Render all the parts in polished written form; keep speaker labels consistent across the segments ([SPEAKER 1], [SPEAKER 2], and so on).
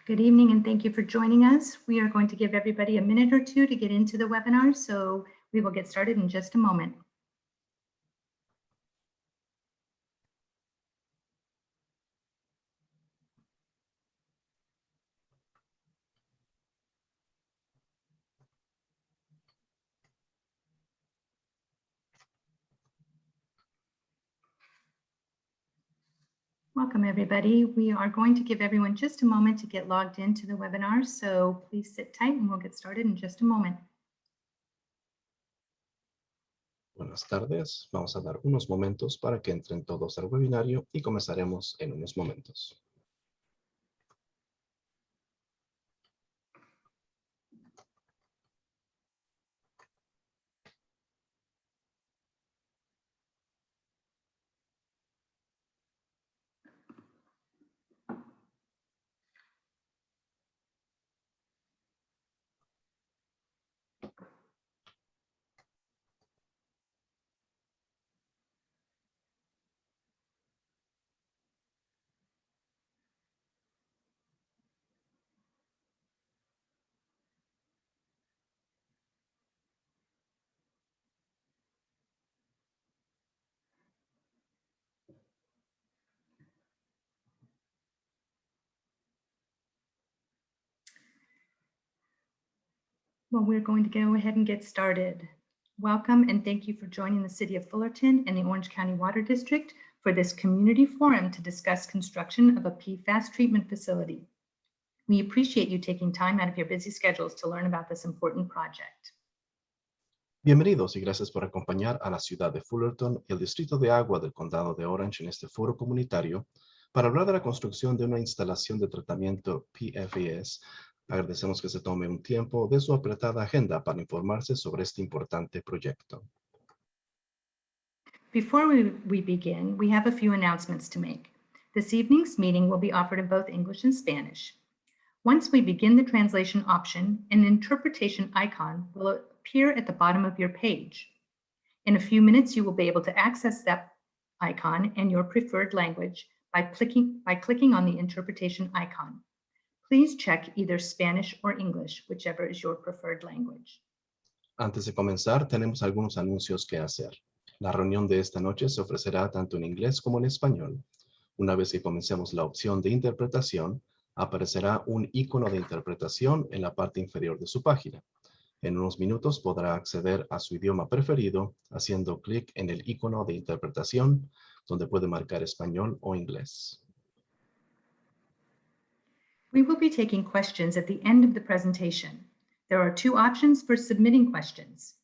[SPEAKER 1] Good evening and thank you for joining us. We are going to give everybody a minute or two to get into the webinar, so we will get started in just a moment. Welcome, everybody. We are going to give everyone just a moment to get logged into the webinar, so please sit tight and we'll get started in just a moment.
[SPEAKER 2] Buenas tardes. Vamos a dar unos momentos para que entren todos al webinario y comenzaremos en unos momentos.
[SPEAKER 1] Well, we're going to go ahead and get started. Welcome and thank you for joining the City of Fullerton and the Orange County Water District for this community forum to discuss construction of a PFAS treatment facility. We appreciate you taking time out of your busy schedules to learn about this important project.
[SPEAKER 2] Bienvenidos y gracias por acompañar a la ciudad de Fullerton y el Distrito de Agua del Condado de Orange en este foro comunitario para hablar de la construcción de una instalación de tratamiento PFAS. Agradecemos que se tome un tiempo de su apretada agenda para informarse sobre este importante proyecto.
[SPEAKER 1] Before we begin, we have a few announcements to make. This evening's meeting will be offered in both English and Spanish. Once we begin the translation option, an interpretation icon will appear at the bottom of your page. In a few minutes, you will be able to access that icon in your preferred language by clicking on the interpretation icon. Please check either Spanish or English, whichever is your preferred language.
[SPEAKER 2] Antes de comenzar, tenemos algunos anuncios que hacer. La reunión de esta noche se ofrecerá tanto en inglés como en español. Una vez que comencemos la opción de interpretación, aparecerá un icono de interpretación en la parte inferior de su página. En unos minutos podrá acceder a su idioma preferido haciendo clic en el icono de interpretación, donde puede marcar español o inglés.
[SPEAKER 1] We will be taking questions at the end of the presentation. There are two options for submitting questions.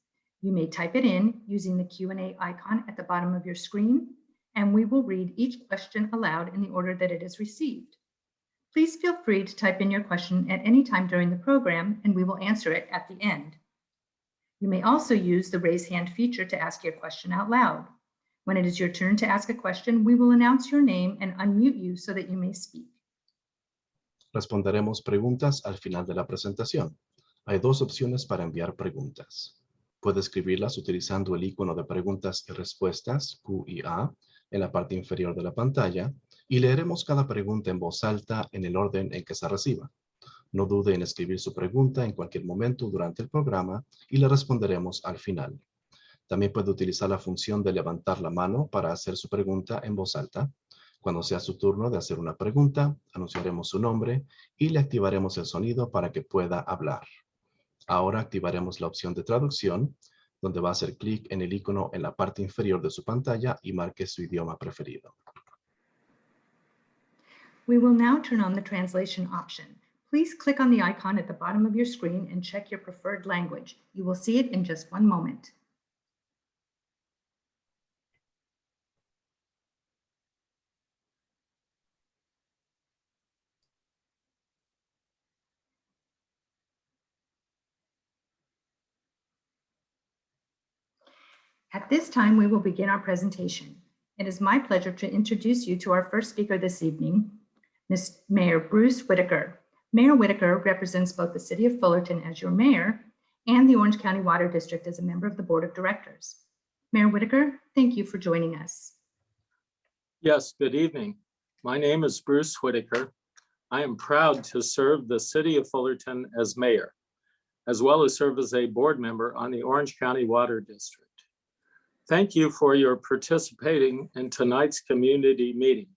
[SPEAKER 1] You may type it in using the Q&A icon at the bottom of your screen, and we will read each question aloud in the order that it is received. Please feel free to type in your question at any time during the program, and we will answer it at the end. You may also use the raise hand feature to ask your question out loud. When it is your turn to ask a question, we will announce your name and unmute you so that you may speak.
[SPEAKER 2] Responderemos preguntas al final de la presentación. Hay dos opciones para enviar preguntas. Puede escribirlas utilizando el icono de preguntas y respuestas, Q y A, en la parte inferior de la pantalla, y leeremos cada pregunta en voz alta en el orden en que se reciba. No dude en escribir su pregunta en cualquier momento durante el programa y le responderemos al final. También puede utilizar la función de levantar la mano para hacer su pregunta en voz alta. Cuando sea su turno de hacer una pregunta, anunciaremos su nombre y le activaremos el sonido para que pueda hablar. Ahora activaremos la opción de traducción, donde va a hacer clic en el icono en la parte inferior de su pantalla y marque su idioma preferido.
[SPEAKER 1] We will now turn on the translation option. Please click on the icon at the bottom of your screen and check your preferred language. You will see it in just one moment. At this time, we will begin our presentation. It is my pleasure to introduce you to our first speaker this evening, Mayor Bruce Whitaker. Mayor Whitaker represents both the City of Fullerton as your mayor and the Orange County Water District as a member of the Board of Directors. Mayor Whitaker, thank you for joining us.
[SPEAKER 3] Yes, good evening. My name is Bruce Whitaker. I am proud to serve the City of Fullerton as mayor, as well as serve as a board member on the Orange County Water District. Thank you for your participating in tonight's community meeting.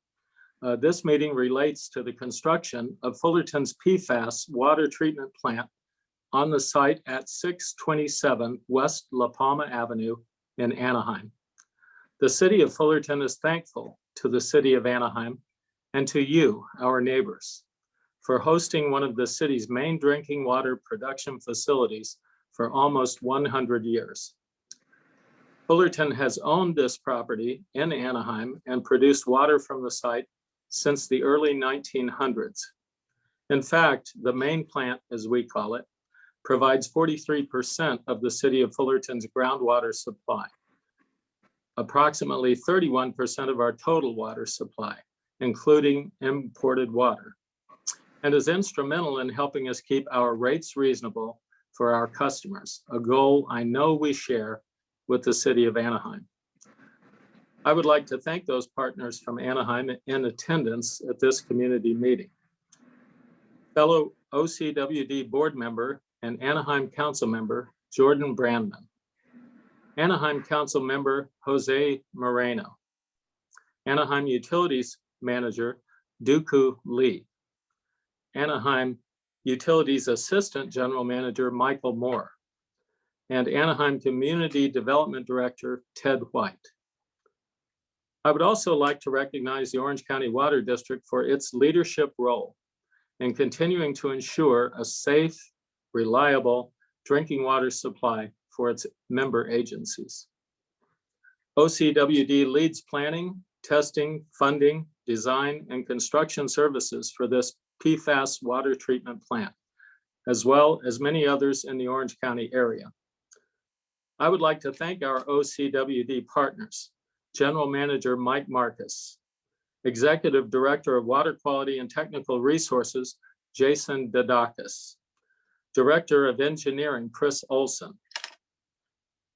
[SPEAKER 3] This meeting relates to the construction of Fullerton's PFAS water treatment plant on the site at 627 West La Palma Avenue in Anaheim. The City of Fullerton is thankful to the City of Anaheim and to you, our neighbors, for hosting one of the city's main drinking water production facilities for almost 100 years. Fullerton has owned this property in Anaheim and produced water from the site since the early 1900s. In fact, the main plant, as we call it, provides 43% of the City of Fullerton's groundwater supply, approximately 31% of our total water supply, including imported water, and is instrumental in helping us keep our rates reasonable for our customers, a goal I know we share with the City of Anaheim. I would like to thank those partners from Anaheim in attendance at this community meeting. Fellow OCWD board member and Anaheim council member, Jordan Brandman. Anaheim council member, Jose Moreno. Anaheim Utilities manager, Duku Lee. Anaheim Utilities assistant general manager, Michael Moore. And Anaheim Community Development Director, Ted White. I would also like to recognize the Orange County Water District for its leadership role in continuing to ensure a safe, reliable drinking water supply for its member agencies. OCWD leads planning, testing, funding, design, and construction services for this PFAS water treatment plant, as well as many others in the Orange County area. I would like to thank our OCWD partners, General Manager Mike Marcus, Executive Director of Water Quality and Technical Resources, Jason Dadakis, Director of Engineering, Chris Olson,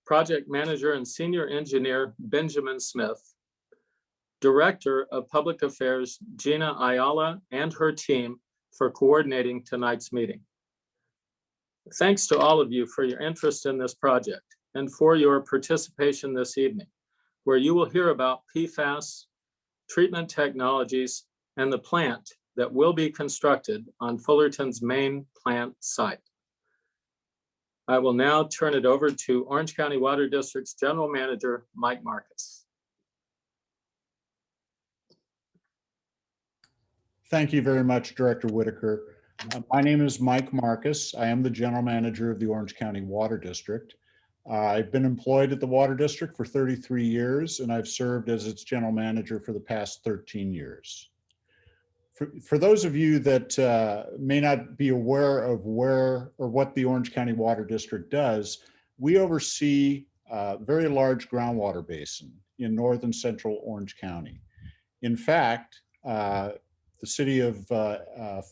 [SPEAKER 3] Project Manager and Senior Engineer, Benjamin Smith, Director of Public Affairs, Gina Ayala, and her team for coordinating tonight's meeting. Thanks to all of you for your interest in this project and for your participation this evening, where you will hear about PFAS, treatment technologies, and the plant that will be constructed on Fullerton's main plant site. I will now turn it over to Orange County Water District's General Manager, Mike Marcus.
[SPEAKER 4] Thank you very much, Director Whitaker. My name is Mike Marcus. I am the General Manager of the Orange County Water District. I've been employed at the Water District for 33 years, and I've served as its General Manager for the past 13 years. For those of you that may not be aware of where or what the Orange County Water District does, we oversee a very large groundwater basin in northern central Orange County. In fact, the City of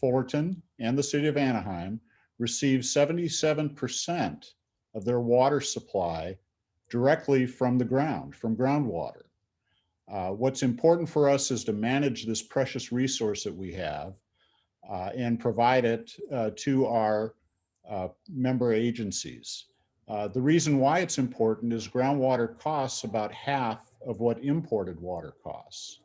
[SPEAKER 4] Fullerton and the City of Anaheim receive 77% of their water supply directly from the ground, from groundwater. What's important for us is to manage this precious resource that we have and provide it to our member agencies. The reason why it's important is groundwater costs about half of what imported water costs.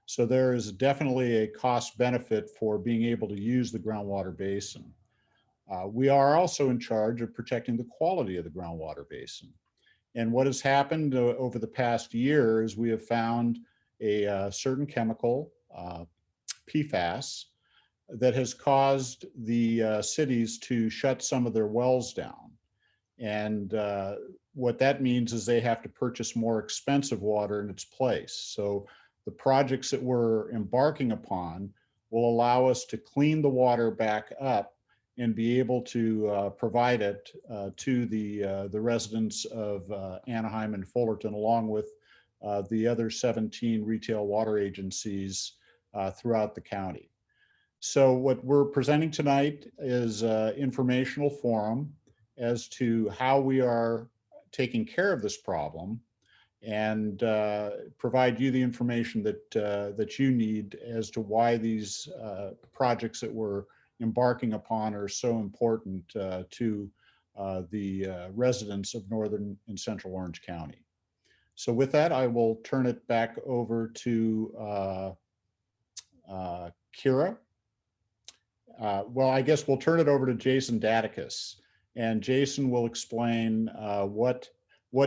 [SPEAKER 4] So there is definitely a cost benefit for being able to use the groundwater basin. We are also in charge of protecting the quality of the groundwater basin. And what has happened over the past year is we have found a certain chemical, PFAS, that has caused the cities to shut some of their wells down. And what that means is they have to purchase more expensive water in its place. So the projects that we're embarking upon will allow us to clean the water back up and be able to provide it to the residents of Anaheim and Fullerton, along with the other 17 retail water agencies throughout the county. So what we're presenting tonight is an informational forum as to how we are taking care of this problem and provide you the information that you need as to why these projects that we're embarking upon are so important to the residents of Northern and Central Orange County. So with that, I will turn it back over to Kira. Well, I guess we'll turn it over to Jason Daticus, and Jason will explain what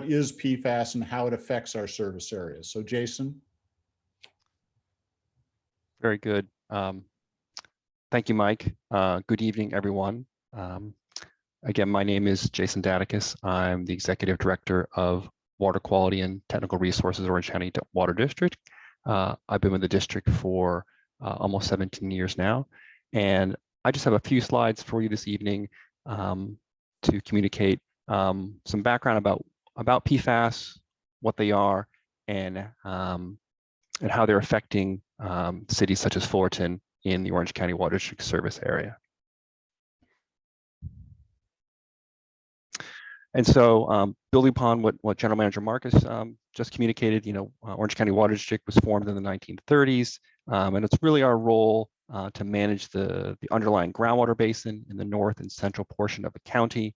[SPEAKER 4] is PFAS and how it affects our service areas. So Jason.
[SPEAKER 5] Very good. Thank you, Mike. Good evening, everyone. Again, my name is Jason Daticus. I'm the Executive Director of Water Quality and Technical Resources, Orange County Water District. I've been with the district for almost 17 years now. And I just have a few slides for you this evening to communicate some background about PFAS, what they are, and how they're affecting cities such as Fullerton in the Orange County Water District service area. And so building upon what General Manager Marcus just communicated, Orange County Water District was formed in the 1930s, and it's really our role to manage the underlying groundwater basin in the north and central portion of the county.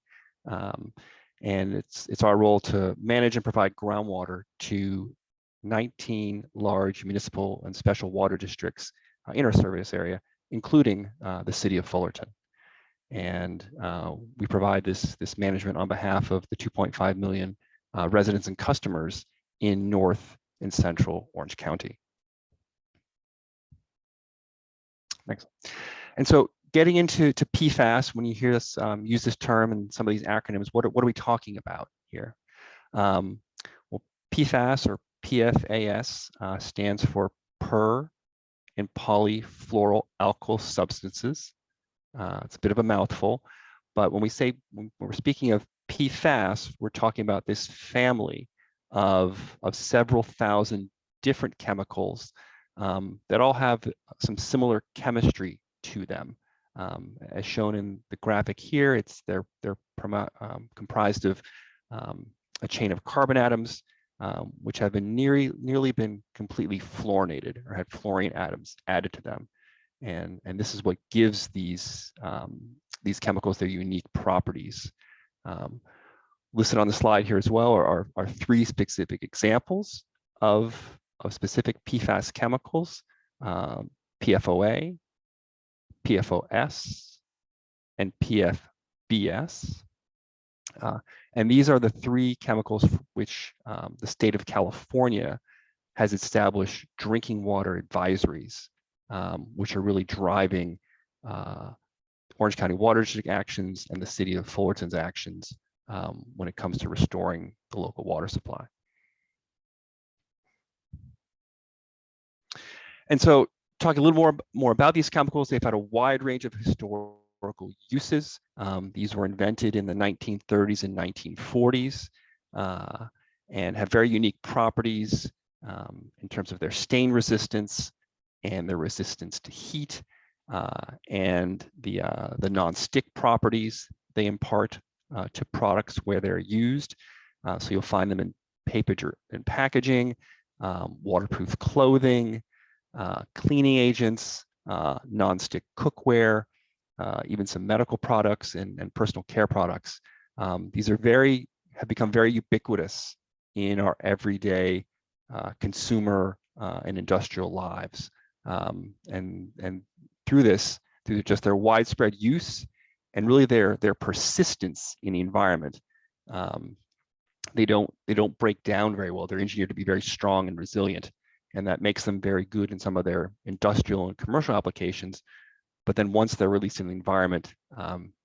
[SPEAKER 5] And it's our role to manage and provide groundwater to 19 large municipal and special water districts in our service area, including the City of Fullerton. And we provide this management on behalf of the 2.5 million residents and customers in North and Central Orange County. Next. And so getting into PFAS, when you hear us use this term and some of these acronyms, what are we talking about here? Well, PFAS or PFAS stands for per and polyfluoroalkyl substances. It's a bit of a mouthful, but when we're speaking of PFAS, we're talking about this family of several thousand different chemicals that all have some similar chemistry to them. As shown in the graphic here, they're comprised of a chain of carbon atoms, which have been nearly been completely fluorinated or had fluorine atoms added to them. And this is what gives these chemicals their unique properties. Listed on the slide here as well are three specific examples of specific PFAS chemicals: PFOA, PFOS, and PFBS. And these are the three chemicals for which the state of California has established drinking water advisories, which are really driving Orange County Water District actions and the City of Fullerton's actions when it comes to restoring the local water supply. And so talking a little more about these chemicals, they've had a wide range of historical uses. These were invented in the 1930s and 1940s and have very unique properties in terms of their stain resistance and their resistance to heat and the non-stick properties they impart to products where they're used. So you'll find them in paper and packaging, waterproof clothing, cleaning agents, non-stick cookware, even some medical products and personal care products. These are have become very ubiquitous in our everyday consumer and industrial lives. And through just their widespread use and really their persistence in the environment, they don't break down very well. They're engineered to be very strong and resilient, and that makes them very good in some of their industrial and commercial applications. But then once they're released in the environment,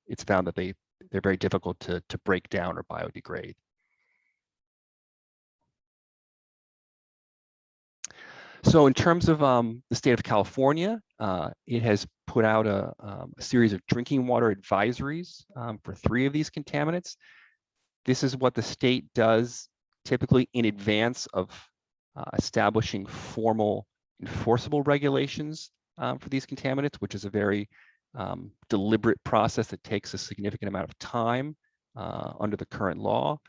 [SPEAKER 5] it's found that they're very difficult to break down or biodegrade. So in terms of the state of California, it has put out a series of drinking water advisories for 3 of these contaminants. This is what the state does typically in advance of establishing formal enforceable regulations for these contaminants, which is a very deliberate process that takes a significant amount of time under the current law.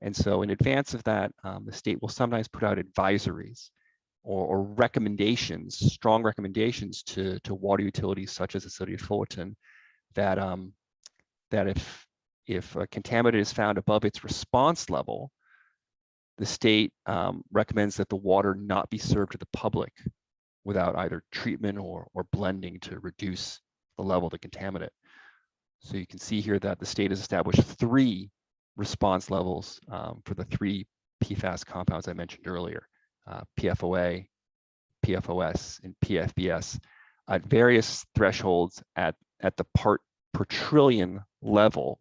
[SPEAKER 5] And so in advance of that, the state will sometimes put out advisories or recommendations, strong recommendations to water utilities such as the City of Fullerton that, that if a contaminant is found above its response level, the state recommends that the water not be served to the public without either treatment or blending to reduce the level of the contaminant. So you can see here that the state has established 3 response levels for the 3 PFAS compounds I mentioned earlier, PFOA, PFOS, and PFBS at various thresholds at the part per trillion level.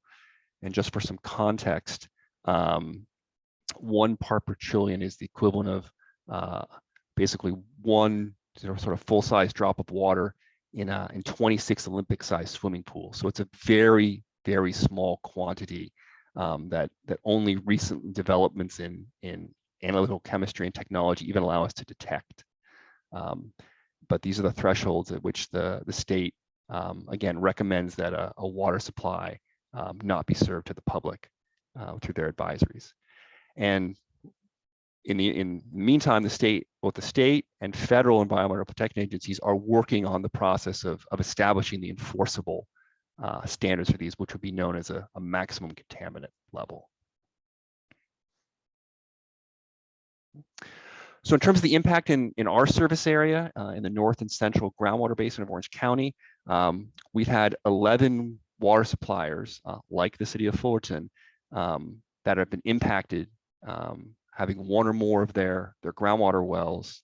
[SPEAKER 5] And just for some context, 1 part per trillion is the equivalent of basically 1 sort of full-size drop of water in 26 Olympic-sized swimming pools. So it's a very, very small quantity that only recent developments in analytical chemistry and technology even allow us to detect. But these are the thresholds at which the state, again, recommends that a water supply not be served to the public through their advisories. And in the meantime, both the state and federal environmental protection agencies are working on the process of establishing the enforceable standards for these, which would be known as a maximum contaminant level. So in terms of the impact in our service area, in the north and central groundwater basin of Orange County, we've had 11 water suppliers, like the City of Fullerton, that have been impacted, having 1 or more of their groundwater wells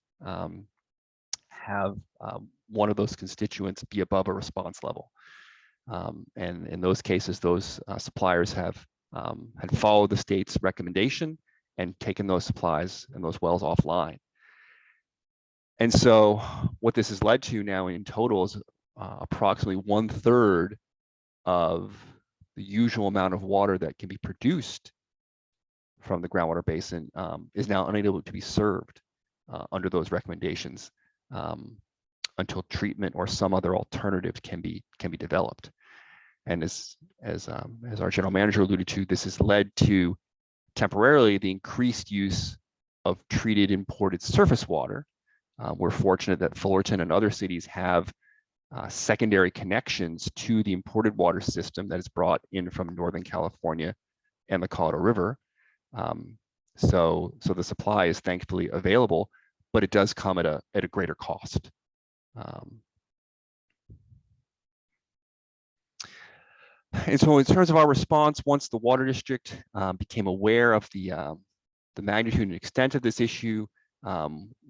[SPEAKER 5] have one of those constituents be above a response level. And in those cases, those suppliers have had followed the state's recommendation and taken those supplies and those wells offline. And so what this has led to now in total is approximately 1/3 of the usual amount of water that can be produced from the groundwater basin is now unable to be served under those recommendations until treatment or some other alternative can be developed. And as our general manager alluded to, this has led to temporarily the increased use of treated imported surface water. We're fortunate that Fullerton and other cities have secondary connections to the imported water system that is brought in from Northern California and the Colorado River. So the supply is thankfully available, but it does come at a greater cost. And so in terms of our response, once the water district became aware of the magnitude and extent of this issue,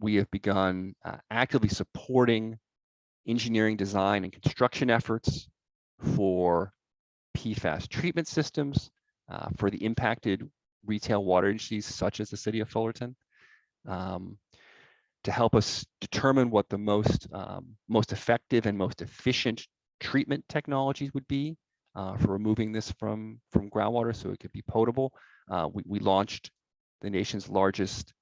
[SPEAKER 5] we have begun actively supporting engineering, design, and construction efforts for PFAS treatment systems for the impacted retail water agencies such as the City of Fullerton, to help us determine what the most effective and most efficient treatment technologies would be for removing this from groundwater so it could be potable. We launched the nation's largest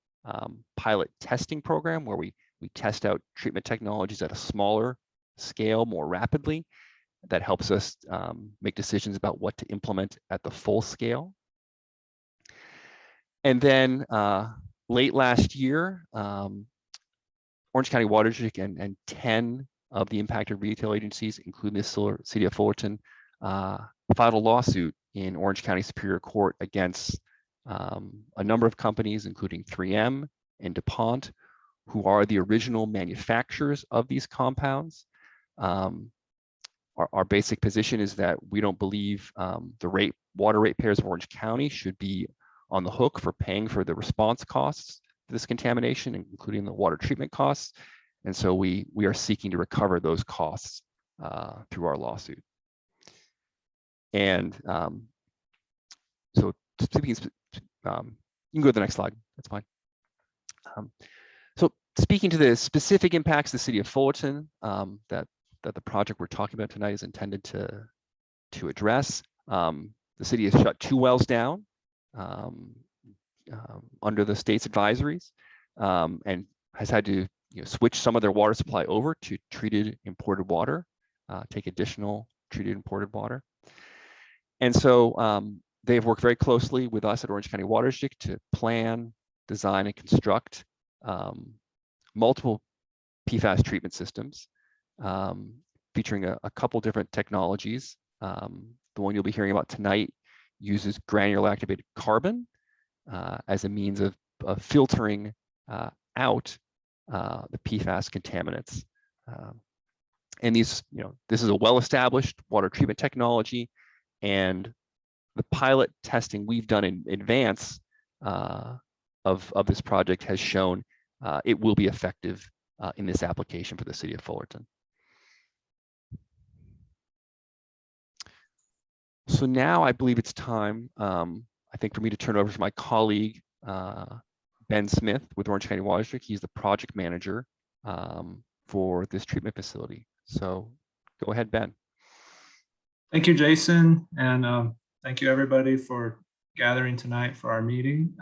[SPEAKER 5] pilot testing program where we test out treatment technologies at a smaller scale more rapidly. That helps us make decisions about what to implement at the full scale. And then late last year, Orange County Water District and 10 of the impacted retail agencies, including the City of Fullerton, filed a lawsuit in Orange County Superior Court against a number of companies, including 3M and DuPont, who are the original manufacturers of these compounds. Our basic position is that we don't believe the water ratepayers of Orange County should be on the hook for paying for the response costs to this contamination, including the water treatment costs. And so we are seeking to recover those costs through our lawsuit. And so speaking, you can go to the next slide, that's fine. So speaking to the specific impacts of the City of Fullerton that the project we're talking about tonight is intended to address, the city has shut 2 wells down under the state's advisories and has had to switch some of their water supply over to treated imported water, take additional treated imported water. And so They have worked very closely with us at Orange County Water District to plan, design, and construct multiple PFAS treatment systems, featuring a couple different technologies. The one you'll be hearing about tonight uses granular activated carbon as a means of filtering out the PFAS contaminants. And these, this is a well-established water treatment technology, and the pilot testing we've done in advance of this project has shown it will be effective in this application for the City of Fullerton. So now I believe it's time, I think, for me to turn over to my colleague, Ben Smith with Orange County Water District. He's the project manager for this treatment facility. So go ahead, Ben.
[SPEAKER 6] Thank you, Jason, and thank you everybody for gathering tonight for our meeting.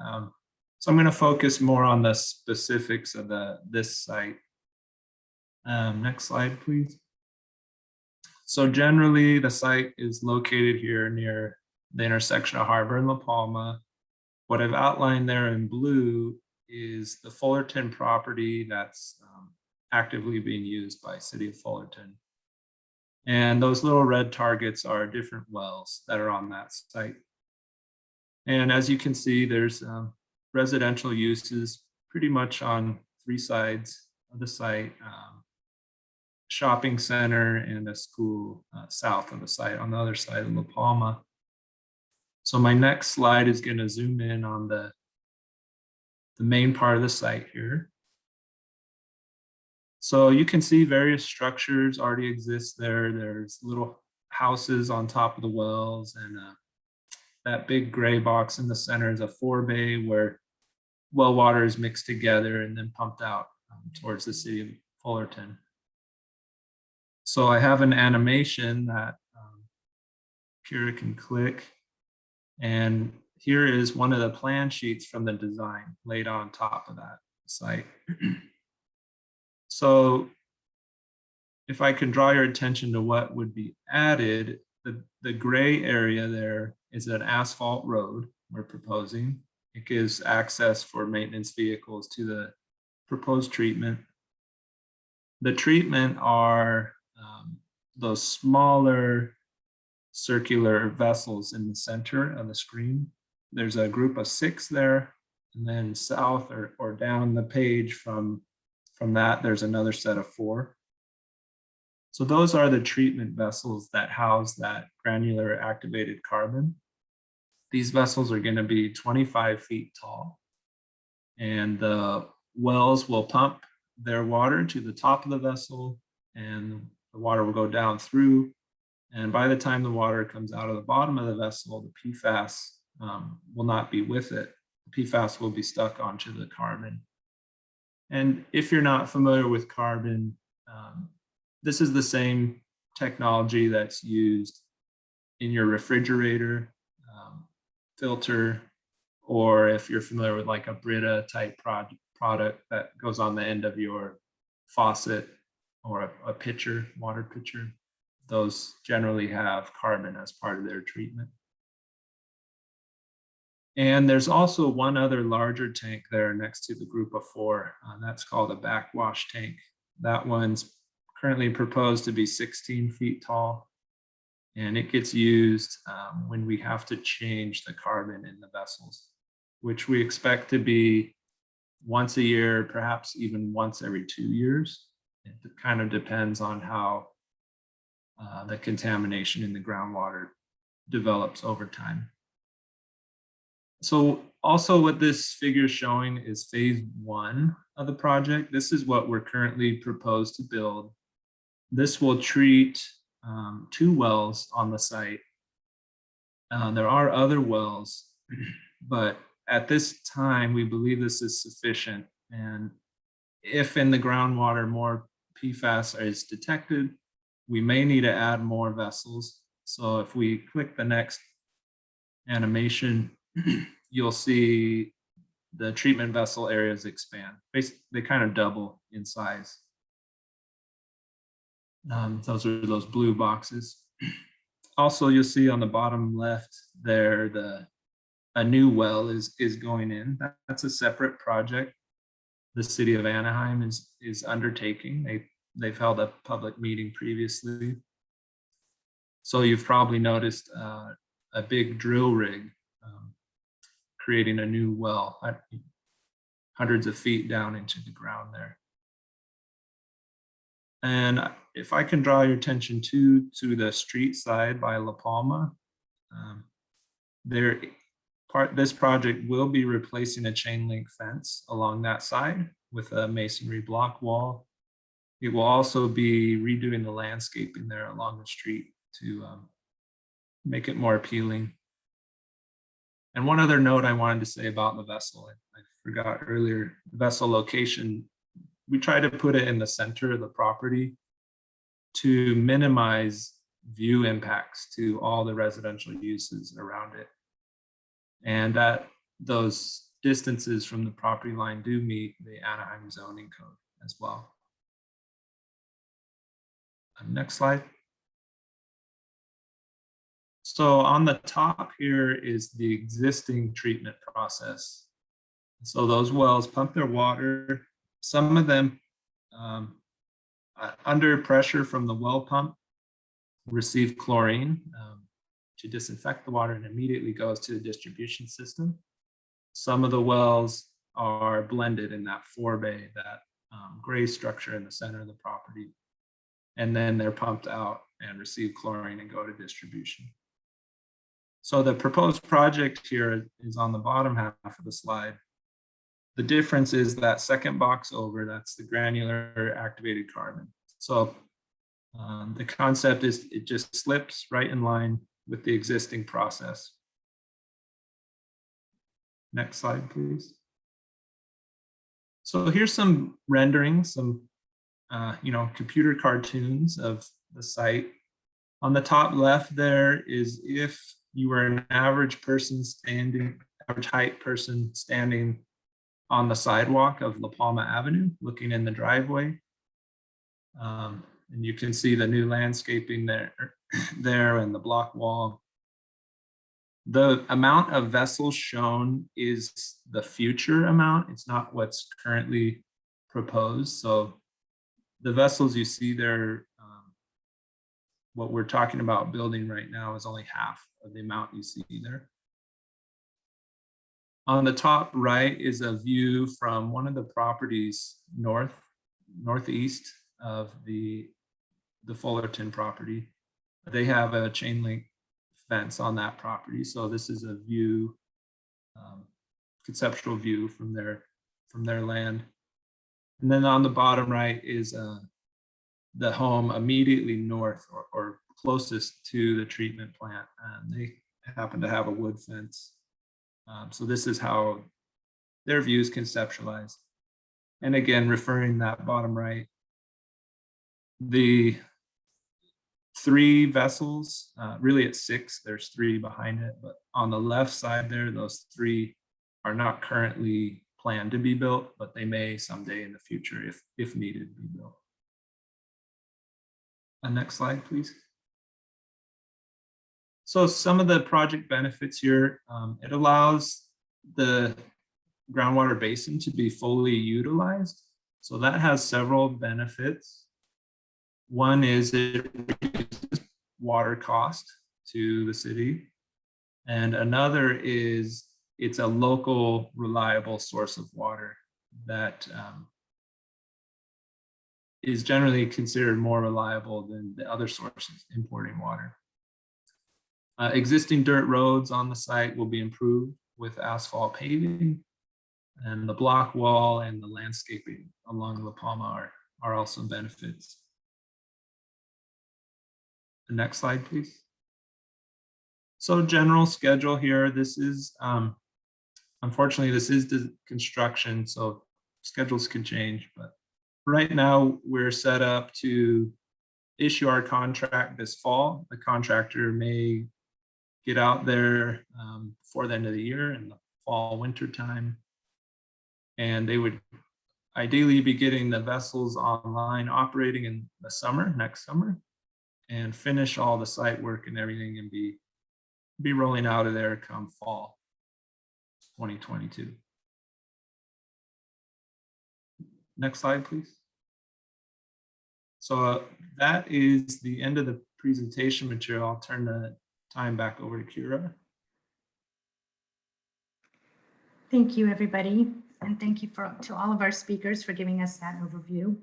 [SPEAKER 6] So I'm going to focus more on the specifics of this site. Next slide, please. So generally, the site is located here near the intersection of Harbor and La Palma. What I've outlined there in blue is the Fullerton property that's actively being used by City of Fullerton. And those little red targets are different wells that are on that site. And as you can see, there's residential uses pretty much on 3 sides of the site. Shopping center and a school south of the site on the other side of La Palma. So my next slide is going to zoom in on the main part of the site here. So you can see various structures already exist there. There's little houses on top of the wells, and that big gray box in the center is a forebay where well water is mixed together and then pumped out towards the City of Fullerton. So I have an animation that Kira can click, and here is one of the plan sheets from the design laid on top of that site. So if I can draw your attention to what would be added, the gray area there is an asphalt road we're proposing. It gives access for maintenance vehicles to the proposed treatment. The treatment are those smaller circular vessels in the center of the screen. There's a group of 6 there, and then south or down the page from that, there's another set of 4. So those are the treatment vessels that house that granular activated carbon. These vessels are going to be 25 feet tall, and the wells will pump their water to the top of the vessel, and the water will go down through. And by the time the water comes out of the bottom of the vessel, the PFAS will not be with it. The PFAS will be stuck onto the carbon. And if you're not familiar with carbon, this is the same technology that's used in your refrigerator filter, or if you're familiar with like a Brita type product that goes on the end of your faucet or a pitcher, water pitcher. Those generally have carbon as part of their treatment. And there's also one other larger tank there next to the group of 4. That's called a backwash tank. That one's currently proposed to be 16 feet tall. And it gets used when we have to change the carbon in the vessels, which we expect to be once a year, perhaps even once every 2 years. It kind of depends on how the contamination in the groundwater develops over time. So also what this figure is showing is phase 1 of the project. This is what we're currently proposed to build. This will treat 2 wells on the site. There are other wells, but at this time, we believe this is sufficient. And if in the groundwater more PFAS is detected, we may need to add more vessels. So if we click the next animation, you'll see the treatment vessel areas expand. They kind of double in size. Those are those blue boxes. Also, you'll see on the bottom left there, a new well is going in. That's a separate project the city of Anaheim is undertaking. They've held a public meeting previously. So you've probably noticed a big drill rig creating a new well, hundreds of feet down into the ground there. And if I can draw your attention to the street side by La Palma, this project will be replacing a chain link fence along that side with a masonry block wall. It will also be redoing the landscaping there along the street to make it more appealing. And one other note I wanted to say about the vessel, I forgot earlier, the vessel location, we try to put it in the center of the property to minimize view impacts to all the residential uses around it. And that those distances from the property line do meet the Anaheim zoning code as well. Next slide. So on the top here is the existing treatment process. So those wells pump their water. Some of them under pressure from the well pump receive chlorine to disinfect the water and immediately goes to the distribution system. Some of the wells are blended in that forebay, that gray structure in the center of the property. And then they're pumped out and receive chlorine and go to distribution. So the proposed project here is on the bottom half of the slide. The difference is that second box over, that's the granular activated carbon. So the concept is it just slips right in line with the existing process. Next slide, please. So here's some renderings, some computer cartoons of the site. On the top left there is if you were an average height person standing on the sidewalk of La Palma Avenue, looking in the driveway. And you can see the new landscaping there and the block wall. The amount of vessels shown is the future amount. It's not what's currently proposed. So the vessels you see there, what we're talking about building right now is only half of the amount you see there. On the top right is a view from one of the properties northeast of the Fullerton property. They have a chain link fence on that property. So this is a view, conceptual view from their land. And then on the bottom right is the home immediately north or closest to the treatment plant. And they happen to have a wood fence. So this is how their view is conceptualized. And again, referring that bottom right, the 3 vessels, really it's 6, there's 3 behind it, but on the left side there, those 3 are not currently planned to be built, but they may someday in the future if needed be built. Next slide, please. So some of the project benefits here, it allows the groundwater basin to be fully utilized. So that has several benefits. One is it reduces water cost to the city. And another is it's a local, reliable source of water that is generally considered more reliable than the other sources importing water. Existing dirt roads on the site will be improved with asphalt paving, and the block wall and the landscaping along La Palma are also benefits. The next slide, please. So general schedule here, this is, unfortunately, this is the construction, so schedules can change, but right now we're set up to issue our contract this fall. The contractor may get out there before the end of the year in the fall, winter time. And they would ideally be getting the vessels online operating in the summer, next summer. and finish all the site work and everything and be rolling out of there come fall 2022. Next slide, please. So that is the end of the presentation material. I'll turn the time back over to Kira.
[SPEAKER 1] Thank you, everybody. And thank you to all of our speakers for giving us that overview.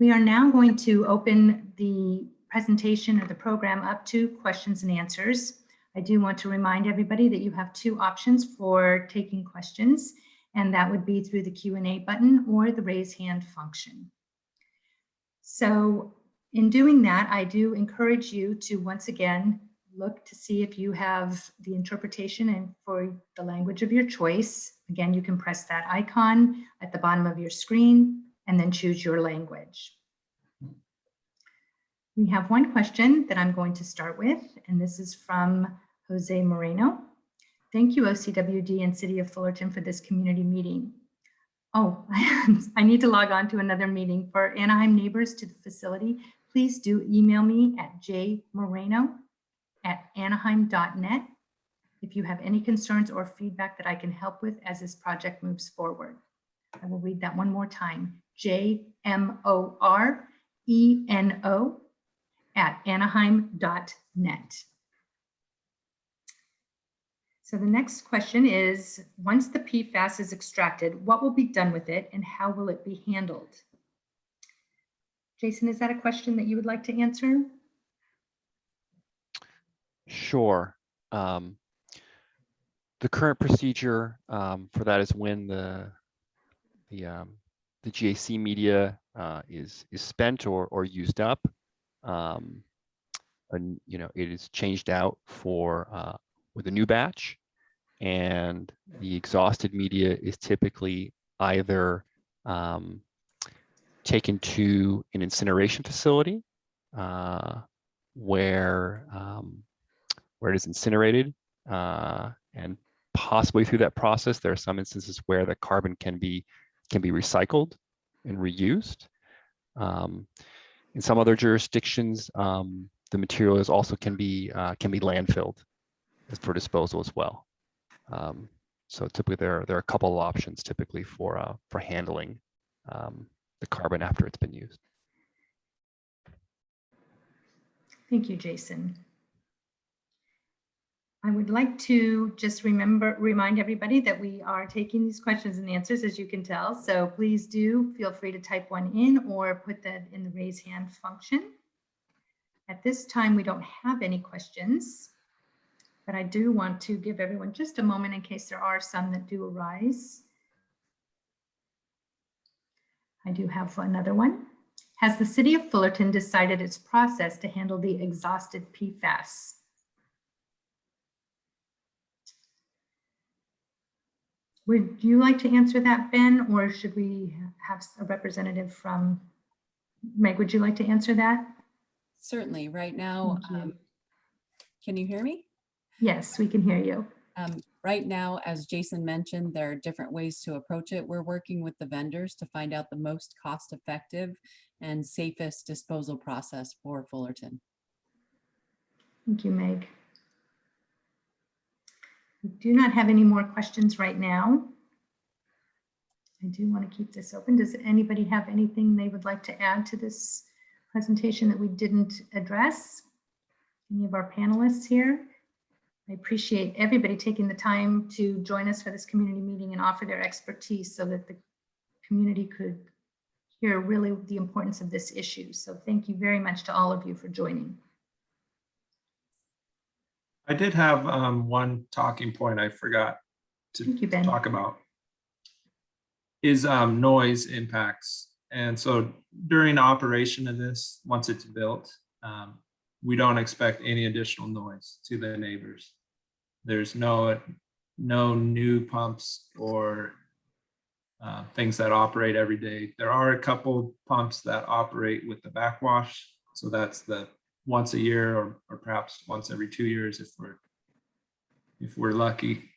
[SPEAKER 1] We are now going to open the presentation or the program up to questions and answers. I do want to remind everybody that you have two options for taking questions, and that would be through the Q&A button or the raise hand function. So in doing that, I do encourage you to once again look to see if you have the interpretation and for the language of your choice. Again, you can press that icon at the bottom of your screen and then choose your language. We have one question that I'm going to start with, and this is from Jose Moreno. Thank you, OCWD and City of Fullerton, for this community meeting. Oh, I need to log on to another meeting. For Anaheim neighbors to the facility, please do email me at jmoreno@anaheim.net if you have any concerns or feedback that I can help with as this project moves forward. I will read that one more time, jmoreno@anaheim.net. So the next question is, once the PFAS is extracted, what will be done with it and how will it be handled? Jason, is that a question that you would like to answer?
[SPEAKER 5] Sure. The current procedure for that is when the GAC media is spent or used up, and it is changed out for with a new batch, and the exhausted media is typically either taken to an incineration facility where it is incinerated, and possibly through that process, there are some instances where the carbon can be recycled and reused. In some other jurisdictions, the materials also can be landfilled for disposal as well. So typically, there are a couple of options typically for handling the carbon after it's been used.
[SPEAKER 1] Thank you, Jason. I would like to just remind everybody that we are taking these questions and answers, as you can tell. So please do feel free to type one in or put that in the raise hand function. At this time, we don't have any questions, but I do want to give everyone just a moment in case there are some that do arise. I do have another one. Has the City of Fullerton decided its process to handle the exhausted PFAS? Would you like to answer that, Ben, or should we have a representative from Meg? Would you like to answer that?
[SPEAKER 7] Certainly. Right now, can you hear me?
[SPEAKER 1] Yes, we can hear you.
[SPEAKER 7] Right now, as Jason mentioned, there are different ways to approach it. We're working with the vendors to find out the most cost-effective and safest disposal process for Fullerton.
[SPEAKER 1] Thank you, Meg. We do not have any more questions right now. I do want to keep this open. Does anybody have anything they would like to add to this presentation that we didn't address? Any of our panelists here? I appreciate everybody taking the time to join us for this community meeting and offer their expertise so that the community could hear really the importance of this issue. So thank you very much to all of you for joining.
[SPEAKER 6] I did have one talking point I forgot to talk about is noise impacts. And so during operation of this, once it's built, we don't expect any additional noise to the neighbors. There's no new pumps or things that operate every day. There are a couple pumps that operate with the backwash. So that's the once a year or perhaps once every 2 years if we're lucky.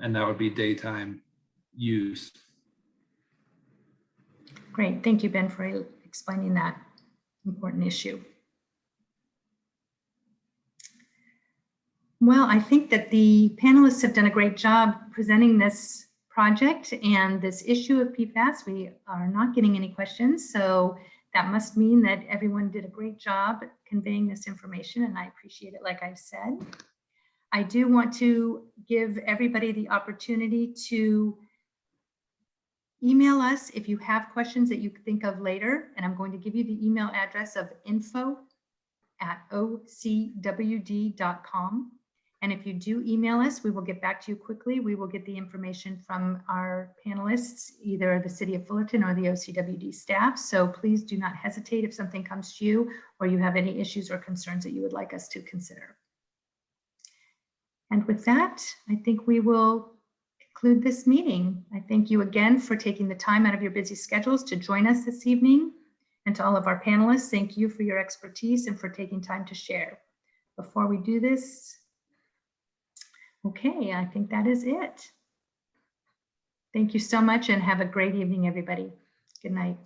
[SPEAKER 6] And that would be daytime use.
[SPEAKER 1] Great, thank you, Ben, for explaining that. important issue. Well, I think that the panelists have done a great job presenting this project and this issue of PFAS. We are not getting any questions, so that must mean that everyone did a great job conveying this information, and I appreciate it, like I've said. I do want to give everybody the opportunity to email us if you have questions that you think of later, and I'm going to give you the email address of info@ocwd.com. And if you do email us, we will get back to you quickly. We will get the information from our panelists, either the City of Fullerton or the OCWD staff. So please do not hesitate if something comes to you or you have any issues or concerns that you would like us to consider. And with that, I think we will conclude this meeting. I thank you again for taking the time out of your busy schedules to join us this evening. And to all of our panelists, thank you for your expertise and for taking time to share. Before we do this, okay, I think that is it. Thank you so much and have a great evening, everybody. Good night.